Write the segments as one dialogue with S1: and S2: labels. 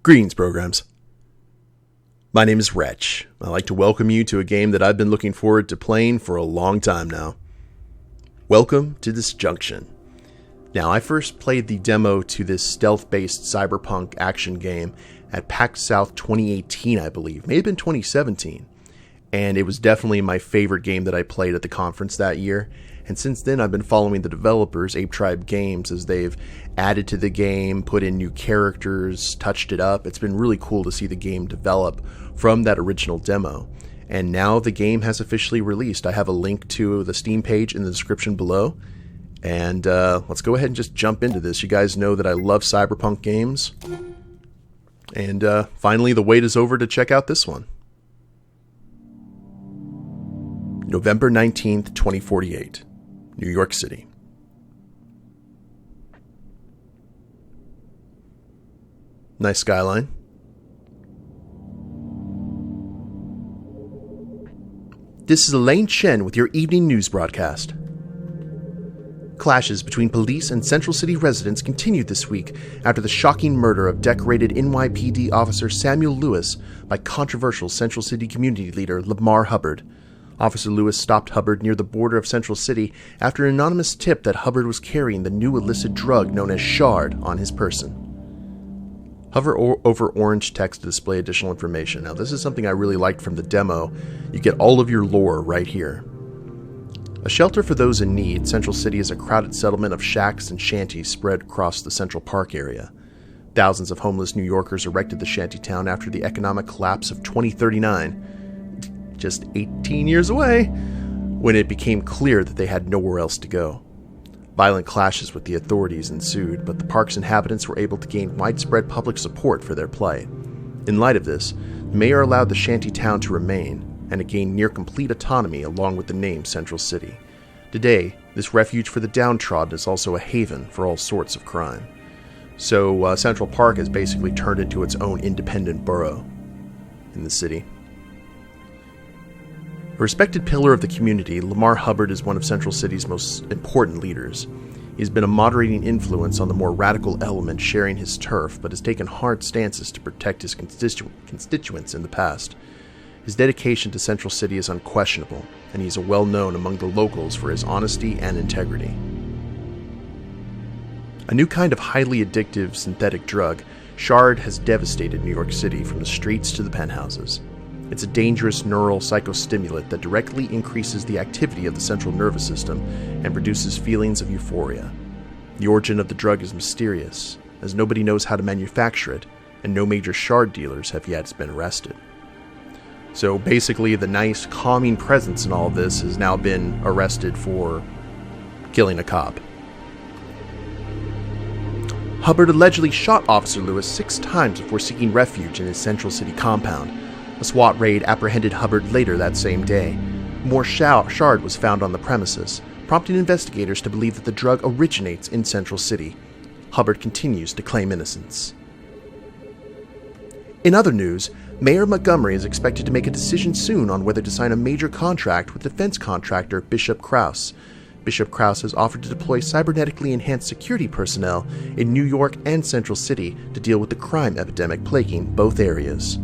S1: Greetings, programs. My name is Wretch. I'd like to welcome you to a game that I've been looking forward to playing for a long time now. Welcome to Disjunction. Now, I first played the demo to this stealth-based cyberpunk action game at PAX South 2018, I believe. May have been 2017. And it was definitely my favorite game that I played at the conference that year. And since then, I've been following the developers, Ape Tribe Games, as they've added to the game, put in new characters, touched it up. It's been really cool to see the game develop from that original demo. And now the game has officially released. I have a link to the Steam page in the description below. And let's go ahead and just jump into this. You guys know that I love cyberpunk games. And finally, the wait is over to check out this one. November 19th, 2048. New York City. Nice skyline. This is Elaine Chen with your evening news broadcast. Clashes between police and Central City residents continued this week after the shocking murder of decorated NYPD officer Samuel Lewis by controversial Central City community leader Lamar Hubbard. Officer Lewis stopped Hubbard near the border of Central City after an anonymous tip that Hubbard was carrying the new illicit drug known as Shard on his person. Hover over orange text to display additional information. Now, this is something I really liked from the demo. You get all of your lore right here. A shelter for those in need, Central City is a crowded settlement of shacks and shanties spread across the Central Park area. Thousands of homeless New Yorkers erected the shantytown after the economic collapse of 2039. Just 18 years away, when it became clear that they had nowhere else to go. Violent clashes with the authorities ensued, but the park's inhabitants were able to gain widespread public support for their plight. In light of this, the mayor allowed the shanty town to remain, and it gained near-complete autonomy along with the name Central City. Today, this refuge for the downtrodden is also a haven for all sorts of crime. So Central Park has basically turned into its own independent borough in the city. A respected pillar of the community, Lamar Hubbard is one of Central City's most important leaders. He has been a moderating influence on the more radical element sharing his turf, but has taken hard stances to protect his constituents in the past. His dedication to Central City is unquestionable, and he is well known among the locals for his honesty and integrity. A new kind of highly addictive synthetic drug, Shard, has devastated New York City from the streets to the penthouses. It's a dangerous neural psychostimulant that directly increases the activity of the central nervous system and produces feelings of euphoria. The origin of the drug is mysterious, as nobody knows how to manufacture it, and no major Shard dealers have yet been arrested. So basically, the nice, calming presence in all of this has now been arrested for killing a cop. Hubbard allegedly shot Officer Lewis 6 times before seeking refuge in his Central City compound. A SWAT raid apprehended Hubbard later that same day. More Shard was found on the premises, prompting investigators to believe that the drug originates in Central City. Hubbard continues to claim innocence. In other news, Mayor Montgomery is expected to make a decision soon on whether to sign a major contract with defense contractor Bishop Krause. Bishop Krause has offered to deploy cybernetically enhanced security personnel in New York and Central City to deal with the crime epidemic plaguing both areas.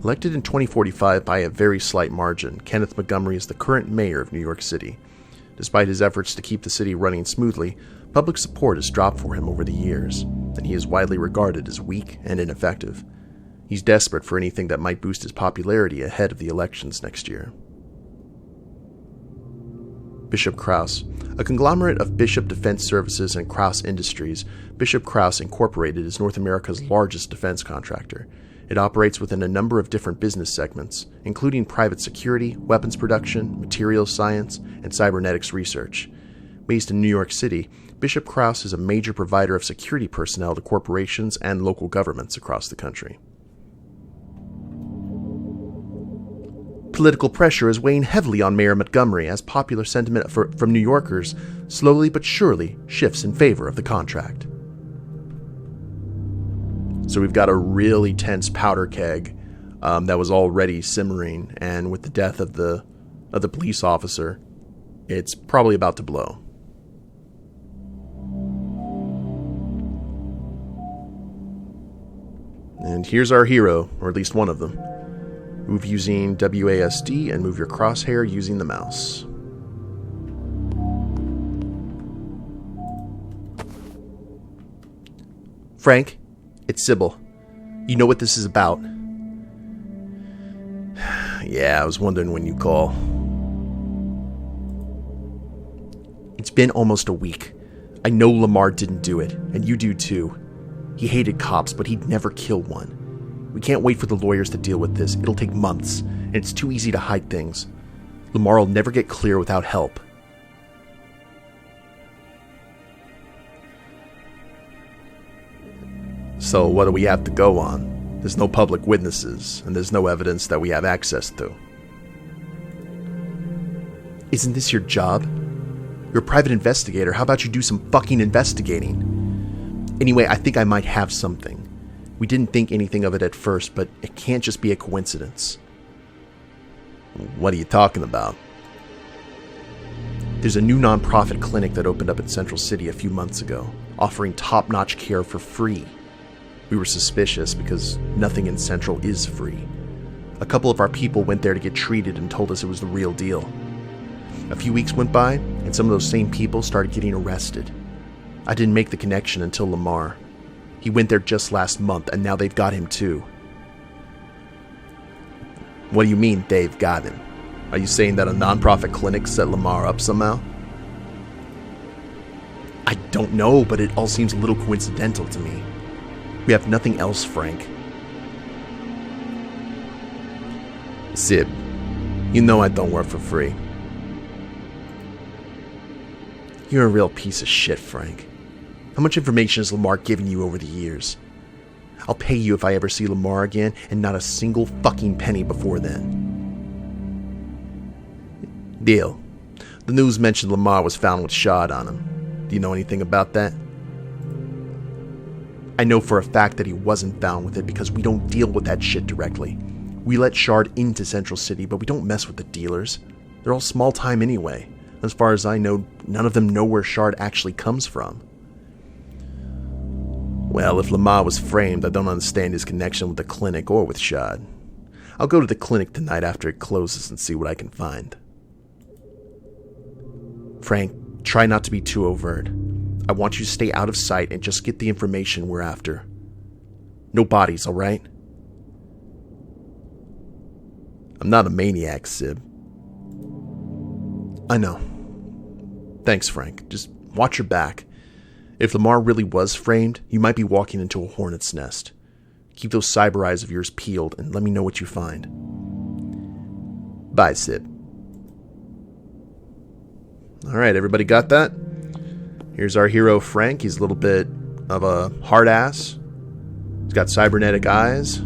S1: Elected in 2045 by a very slight margin, Kenneth Montgomery is the current mayor of New York City. Despite his efforts to keep the city running smoothly, public support has dropped for him over the years, and he is widely regarded as weak and ineffective. He's desperate for anything that might boost his popularity ahead of the elections next year. Bishop Krause. A conglomerate of Bishop Defense Services and Krause Industries, Bishop Krause Incorporated is North America's largest defense contractor. It operates within a number of different business segments, including private security, weapons production, materials science, and cybernetics research. Based in New York City, Bishop Krause is a major provider of security personnel to corporations and local governments across the country. Political pressure is weighing heavily on Mayor Montgomery as popular sentiment from New Yorkers slowly but surely shifts in favor of the contract. So we've got a really tense powder keg that was already simmering, and with the death of the police officer, it's probably about to blow. And here's our hero, or at least one of them. Move using WASD and move your crosshair using the mouse. Frank, it's Sybil. You know what this is about. Yeah, I was wondering when you call. It's been almost a week. I know Lamar didn't do it, and you do too. He hated cops, but he'd never kill one. We can't wait for the lawyers to deal with this. It'll take months, and it's too easy to hide things. Lamar will never get clear without help. So what do we have to go on? There's no public witnesses, and there's no evidence that we have access to. Isn't this your job? You're a private investigator. How about you do some fucking investigating? Anyway, I think I might have something. We didn't think anything of it at first, but it can't just be a coincidence. What are you talking about? There's a new non-profit clinic that opened up in Central City a few months ago, offering top-notch care for free. We were suspicious because nothing in Central is free. A couple of our people went there to get treated and told us it was the real deal. A few weeks went by, and some of those same people started getting arrested. I didn't make the connection until Lamar. He went there just last month, and now they've got him too. What do you mean, they've got him? Are you saying that a non-profit clinic set Lamar up somehow? I don't know, but it all seems a little coincidental to me. We have nothing else, Frank. Sib, you know I don't work for free. You're a real piece of shit, Frank. How much information has Lamar given you over the years? I'll pay you if I ever see Lamar again, and not a single fucking penny before then. Deal. The news mentioned Lamar was found with shard on him. Do you know anything about that? I know for a fact that he wasn't found with it because we don't deal with that shit directly. We let shard into Central City, but we don't mess with the dealers. They're all small time anyway. As far as I know, none of them know where shard actually comes from. Well, if Lamar was framed, I don't understand his connection with the clinic or with shard. I'll go to the clinic tonight after it closes and see what I can find. Frank, try not to be too overt. I want you to stay out of sight and just get the information we're after. No bodies, alright? I'm not a maniac, Sib. I know. Thanks, Frank. Just watch your back. If Lamar really was framed, you might be walking into a hornet's nest. Keep those cyber eyes of yours peeled and let me know what you find. Bye, Sib. Alright, everybody got that? Here's our hero, Frank. He's a little bit of a hard ass. He's got cybernetic eyes.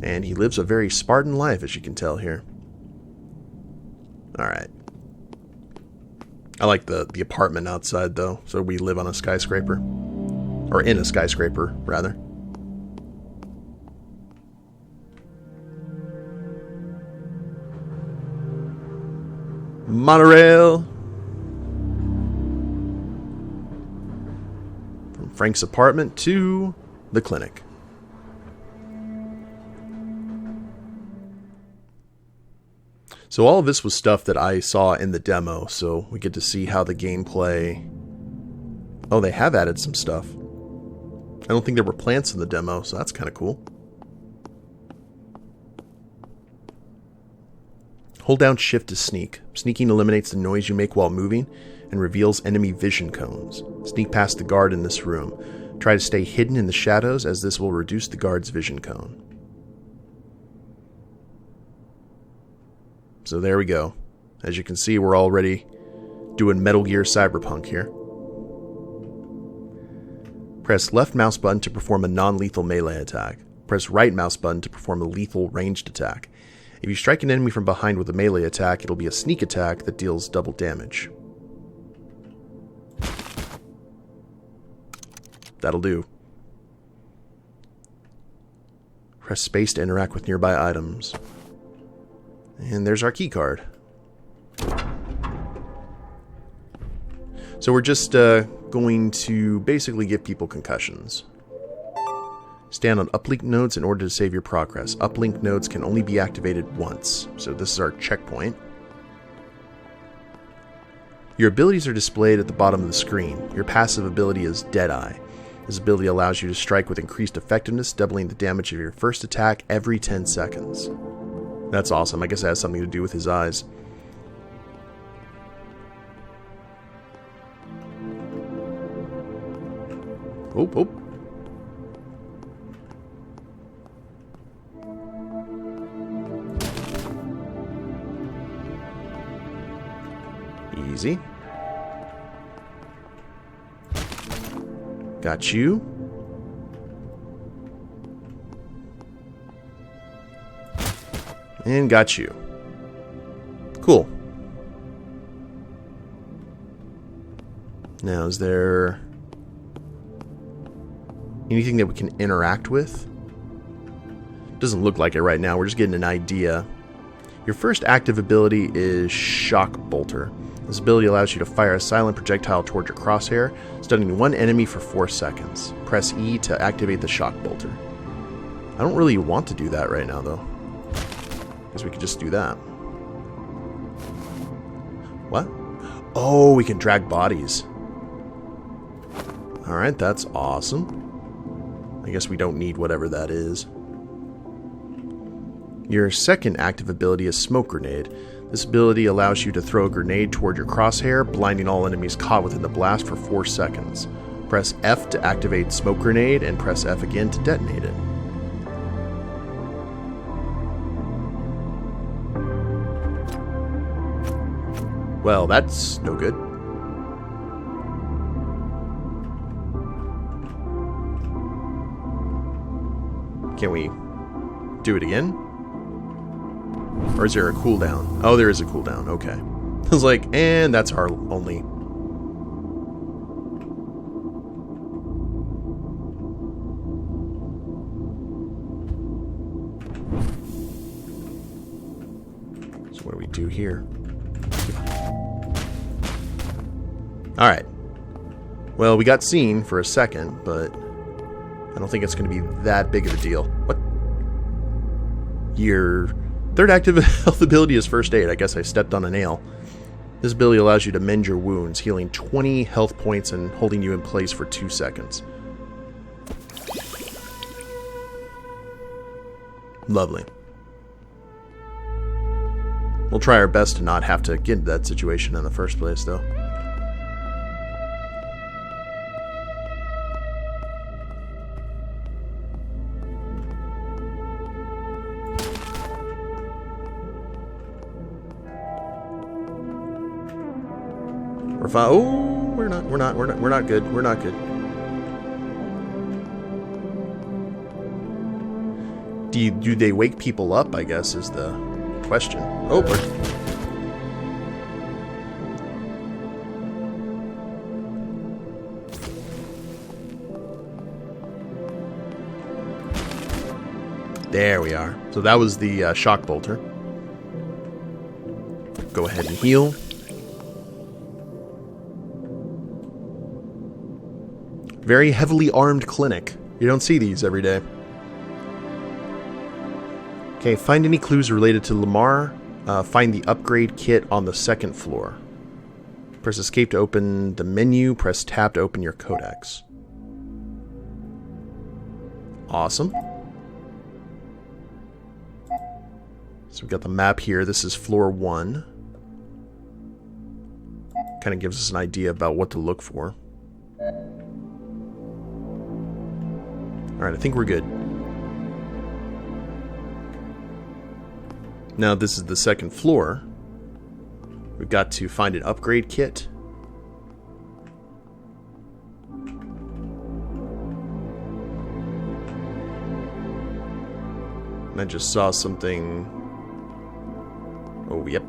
S1: And he lives a very Spartan life, as you can tell here. Alright. I like the apartment outside, though. So we live on a skyscraper. Or in a skyscraper, rather. Monorail. From Frank's apartment to the clinic. So all of this was stuff that I saw in the demo, so we get to see how the gameplay... Oh, they have added some stuff. I don't think there were plants in the demo, so that's kind of cool. Hold down shift to sneak. Sneaking eliminates the noise you make while moving and reveals enemy vision cones. Sneak past the guard in this room. Try to stay hidden in the shadows, as this will reduce the guard's vision cone. So there we go. As you can see, we're already doing Metal Gear Cyberpunk here. Press left mouse button to perform a non-lethal melee attack. Press right mouse button to perform a lethal ranged attack. If you strike an enemy from behind with a melee attack, it'll be a sneak attack that deals double damage. That'll do. Press space to interact with nearby items. And there's our key card. So we're just going to basically give people concussions. Stand on uplink nodes in order to save your progress. Uplink nodes can only be activated once. So this is our checkpoint. Your abilities are displayed at the bottom of the screen. Your passive ability is Deadeye. This ability allows you to strike with increased effectiveness, doubling the damage of your first attack every 10 seconds. That's awesome. I guess it has something to do with his eyes. Oh, oh. Easy. Got you. And got you. Cool. Now, is there anything that we can interact with? Doesn't look like it right now. We're just getting an idea. Your first active ability is Shock Bolter. This ability allows you to fire a silent projectile toward your crosshair, stunning one enemy for 4 seconds. Press E to activate the Shock Bolter. I don't really want to do that right now, though. Because we could just do that. What? Oh, we can drag bodies. Alright, that's awesome. I guess we don't need whatever that is. Your second active ability is Smoke Grenade. This ability allows you to throw a grenade toward your crosshair, blinding all enemies caught within the blast for 4 seconds. Press F to activate Smoke Grenade, and press F again to detonate it. Well, that's no good. Can we do it again? Or is there a cooldown? Oh, there is a cooldown. Okay. I was like, and that's our only. So what do we do here? Alright. Well, we got seen for a second, but I don't think it's going to be that big of a deal. What? Your third active health ability is First Aid. I guess I stepped on a nail. This ability allows you to mend your wounds, healing 20 health points and holding you in place for 2 seconds. Lovely. We'll try our best to not have to get into that situation in the first place, though. Oh, we're not good. We're not good. Do they wake people up, I guess, is the question. Oh, there we are. So that was the Shock Bolter. Go ahead and heal. Very heavily armed clinic. You don't see these every day. Okay, find any clues related to Lamar. Find the upgrade kit on the 2nd floor. Press escape to open the menu. Press tab to open your codex. Awesome. So we've got the map here. This is floor 1. Kind of gives us an idea about what to look for. Alright, I think we're good. Now this is the 2nd floor. We've got to find an upgrade kit. And I just saw something. Oh, yep.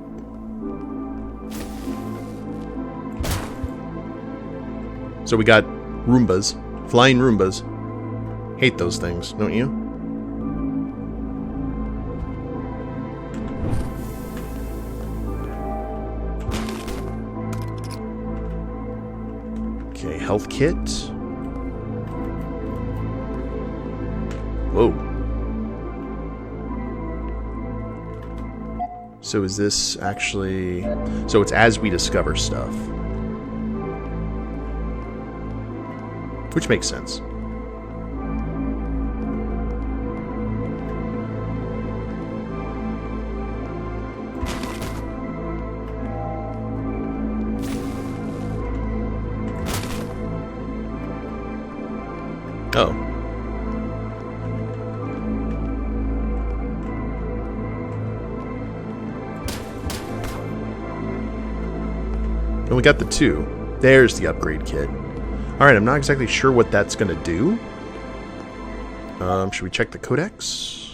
S1: So we got Roombas. Flying Roombas. Hate those things, don't you? Okay, health kit. Whoa. So is this actually... So it's as we discover stuff. Which makes sense. Oh. And we got the 2. There's the upgrade kit. Alright, I'm not exactly sure what that's going to do. Should we check the codex?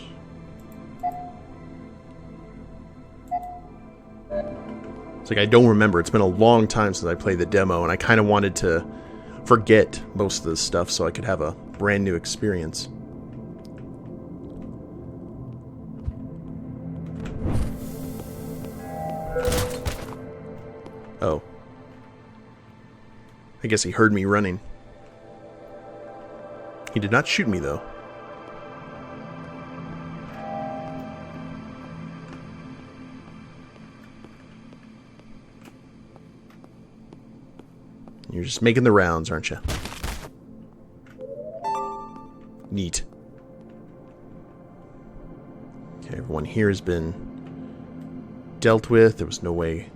S1: It's like I don't remember. It's been a long time since I played the demo, and I kind of wanted to forget most of this stuff so I could have a brand new experience. Oh. I guess he heard me running. He did not shoot me, though. You're just making the rounds, aren't you? Neat. Okay, everyone here has been dealt with. There was no way.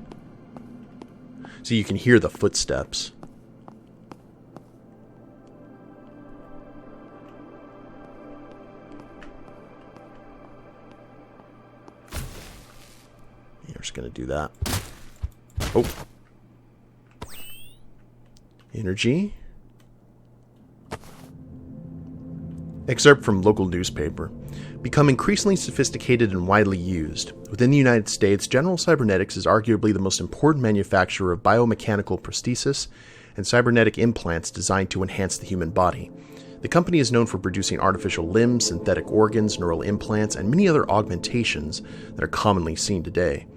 S1: So you can hear the footsteps. Yeah, we're just going to do that. Oh. Energy. Excerpt from local newspaper. Become increasingly sophisticated and widely used. Within the United States, General Cybernetics is arguably the most important manufacturer of biomechanical prosthesis and cybernetic implants designed to enhance the human body. The company is known for producing artificial limbs, synthetic organs, neural implants, and many other augmentations that are commonly seen today.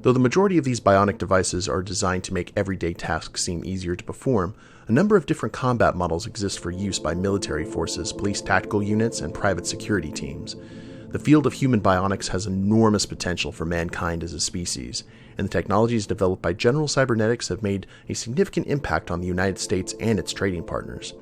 S1: Though the majority of these bionic devices are designed to make everyday tasks seem easier to perform, a number of different combat models exist for use by military forces, police tactical units, and private security teams. The field of human bionics has enormous potential for mankind as a species, and the technologies developed by General Cybernetics have made a significant impact on the United States and its trading partners.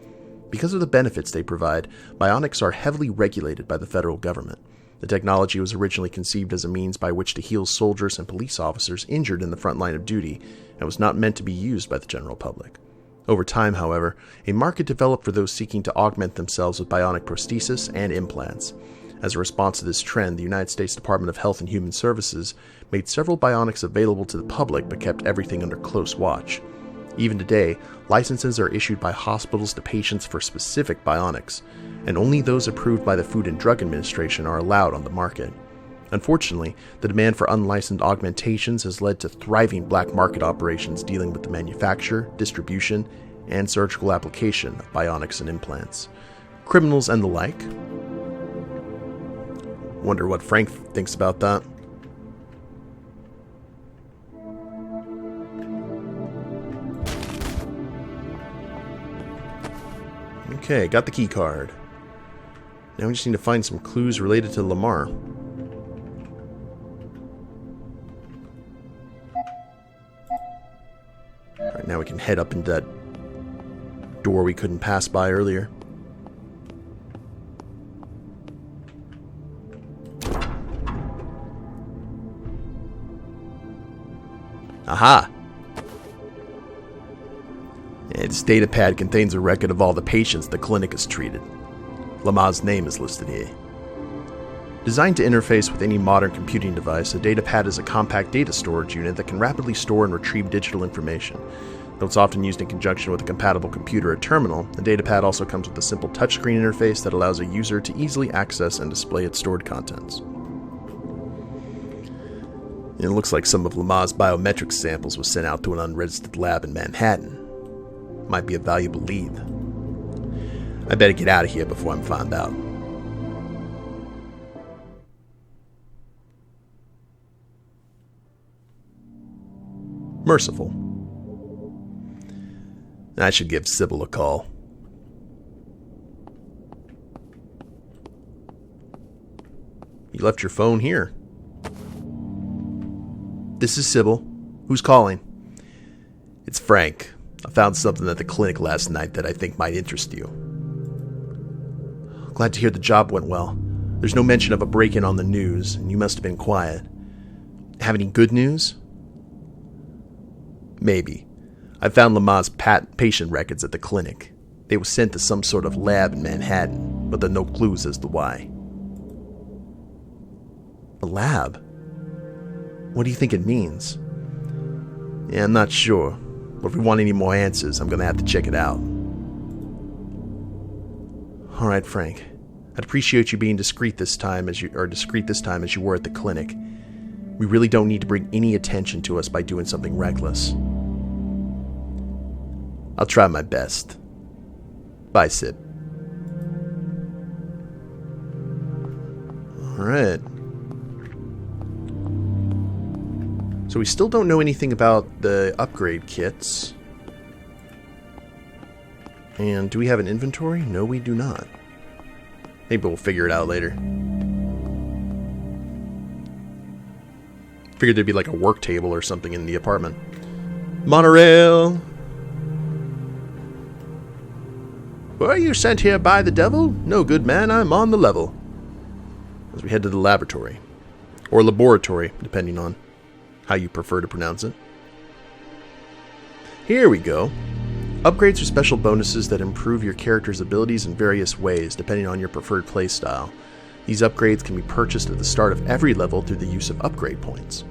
S1: Because of the benefits they provide, bionics are heavily regulated by the federal government. The technology was originally conceived as a means by which to heal soldiers and police officers injured in the front line of duty, and was not meant to be used by the general public. Over time, however, a market developed for those seeking to augment themselves with bionic prosthesis and implants. As a response to this trend, the United States Department of Health and Human Services made several bionics available to the public but kept everything under close watch. Even today, licenses are issued by hospitals to patients for specific bionics, and only those approved by the Food and Drug Administration are allowed on the market. Unfortunately, the demand for unlicensed augmentations has led to thriving black market operations dealing with the manufacture, distribution, and surgical application of bionics and implants. Criminals and the like. Wonder what Frank thinks about that. Okay, got the key card. Now we just need to find some clues related to Lamar. Alright, now we can head up into that door we couldn't pass by earlier. Aha! This data pad contains a record of all the patients the clinic has treated. Lamar's name is listed here. Designed to interface with any modern computing device, a data pad is a compact data storage unit that can rapidly store and retrieve digital information. Though it's often used in conjunction with a compatible computer or terminal, the data pad also comes with a simple touchscreen interface that allows a user to easily access and display its stored contents. It looks like some of Lamar's biometric samples was sent out to an unregistered lab in Manhattan. Might be a valuable lead. I better get out of here before I'm found out. Merciful. I should give Sybil a call. You left your phone here. This is Sybil. Who's calling? It's Frank. I found something at the clinic last night that I think might interest you. Glad to hear the job went well. There's no mention of a break-in on the news, and you must have been quiet. Have any good news? Maybe. I found Lamar's patient records at the clinic. They were sent to some sort of lab in Manhattan, but there are no clues as to why. A lab? What do you think it means? Yeah, I'm not sure. But if we want any more answers, I'm going to have to check it out. All right, Frank. I'd appreciate you being discreet this time as you were at the clinic. We really don't need to bring any attention to us by doing something reckless. I'll try my best. Bye, Sib. All right. So we still don't know anything about the upgrade kits. And do we have an inventory? No, we do not. Maybe we'll figure it out later. Figured there'd be like a work table or something in the apartment. Monorail! Were you sent here by the devil? No, good man, I'm on the level. As we head to the laboratory. Or laboratory, depending on how you prefer to pronounce it. Here we go. Upgrades are special bonuses that improve your character's abilities in various ways, depending on your preferred playstyle. These upgrades can be purchased at the start of every level through the use of upgrade points.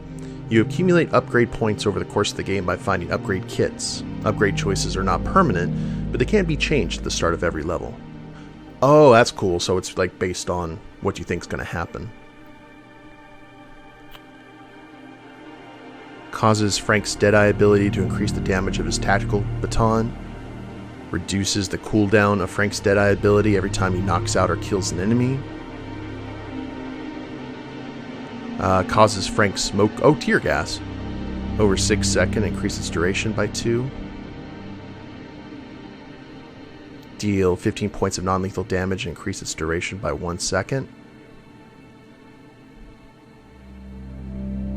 S1: You accumulate upgrade points over the course of the game by finding upgrade kits. Upgrade choices are not permanent, but they can be changed at the start of every level. Oh, that's cool. So it's like based on what you think is going to happen. Causes Frank's Deadeye ability to increase the damage of his tactical baton. Reduces the cooldown of Frank's Deadeye ability every time he knocks out or kills an enemy. Causes Frank smoke... Oh, tear gas. Over 6 seconds, increases duration by 2. Deal 15 points of non-lethal damage, increase its duration by 1 second.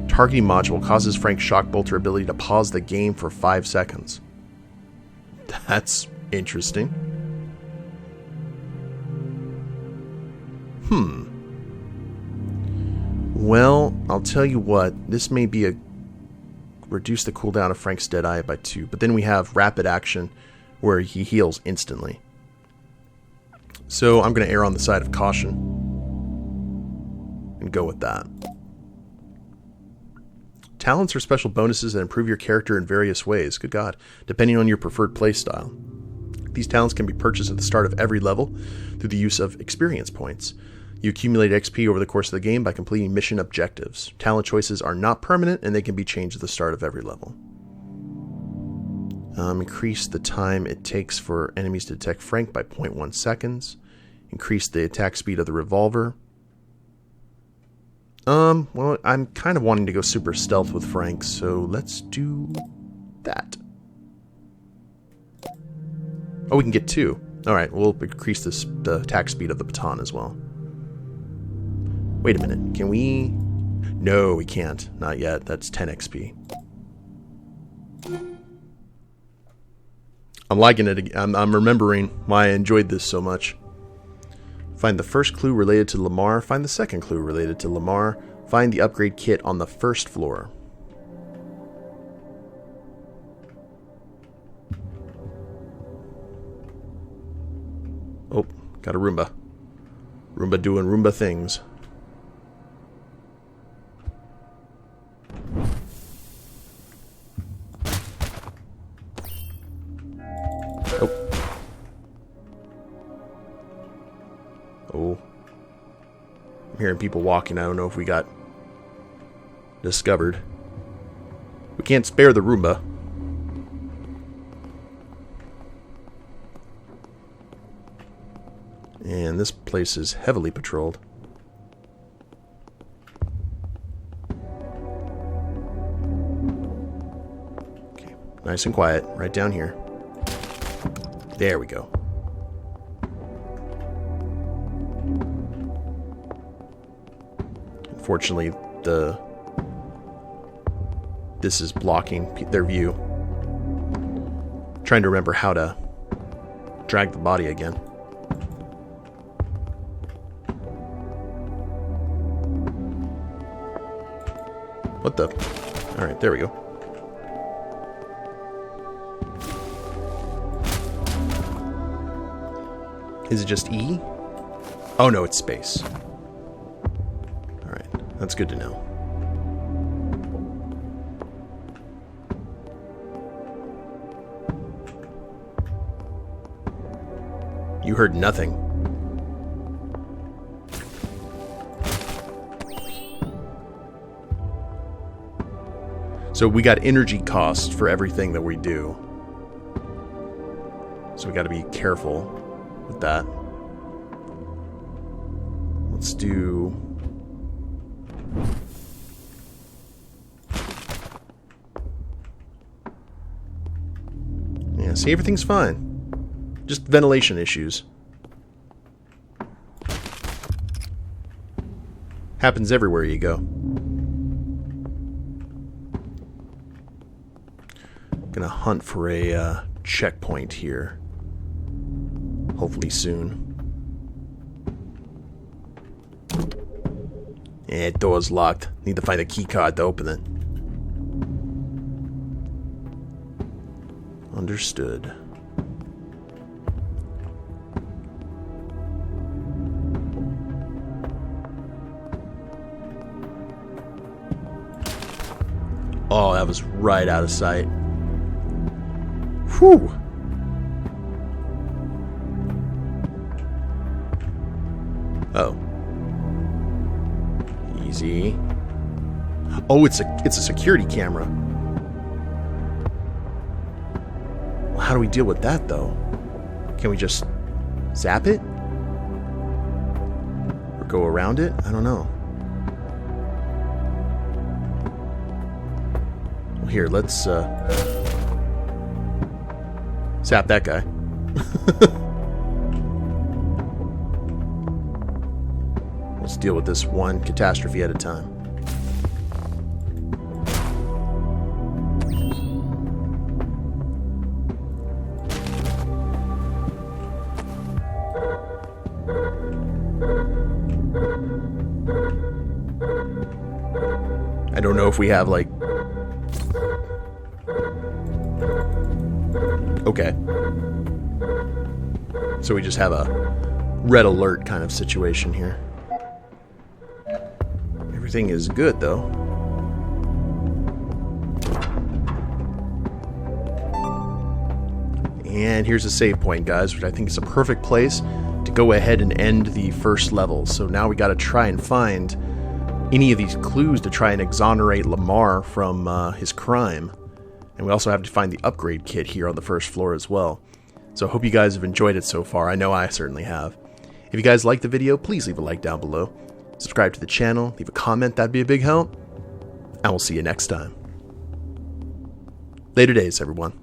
S1: Targeting module causes Frank's shock bolter ability to pause the game for 5 seconds. That's interesting. Well, I'll tell you what, this may be a reduce the cooldown of Frank's Deadeye by 2, but then we have rapid action where he heals instantly. So I'm going to err on the side of caution and go with that. Talents are special bonuses that improve your character in various ways, good God, depending on your preferred playstyle. These talents can be purchased at the start of every level through the use of experience points. You accumulate XP over the course of the game by completing mission objectives. Talent choices are not permanent, and they can be changed at the start of every level. Increase the time it takes for enemies to detect Frank by 0.1 seconds. Increase the attack speed of the revolver. Well, I'm kind of wanting to go super stealth with Frank, so let's do that. Oh, we can get 2. Alright, we'll increase the attack speed of the baton as well. Wait a minute, can we... No, we can't. Not yet. That's 10 XP. I'm liking it. I'm remembering why I enjoyed this so much. Find the first clue related to Lamar. Find the second clue related to Lamar. Find the upgrade kit on the first floor. Oh, got a Roomba. Roomba doing Roomba things. Oh. I'm hearing people walking. I don't know if we got discovered. We can't spare the Roomba. And this place is heavily patrolled. Okay, nice and quiet. Right down here. There we go. Unfortunately, this is blocking their view. Trying to remember how to drag the body again. What the? Alright, there we go. Is it just E? Oh no, it's space. Alright, that's good to know. You heard nothing. So we got energy cost for everything that we do. So we got to be careful with that. Let's do... Yeah, see, everything's fine. Just ventilation issues. Happens everywhere you go. Gonna hunt for a checkpoint here. Hopefully soon. Yeah, door's locked. Need to find a key card to open it. Understood. Oh, that was right out of sight. Whew. Oh. Easy. Oh, it's a security camera. Well, how do we deal with that, though? Can we just zap it? Or go around it? I don't know. Well, here, let's zap that guy. Let's deal with this one catastrophe at a time. I don't know if we have, like... Okay. So we just have a red alert kind of situation here. Everything is good, though. And here's a save point, guys, which I think is a perfect place to go ahead and end the first level. So now we got to try and find any of these clues to try and exonerate Lamar from his crime. And we also have to find the upgrade kit here on the first floor as well. So I hope you guys have enjoyed it so far. I know I certainly have. If you guys liked the video, please leave a like down below. Subscribe to the channel, leave a comment, that'd be a big help. And we'll see you next time. Later days, everyone.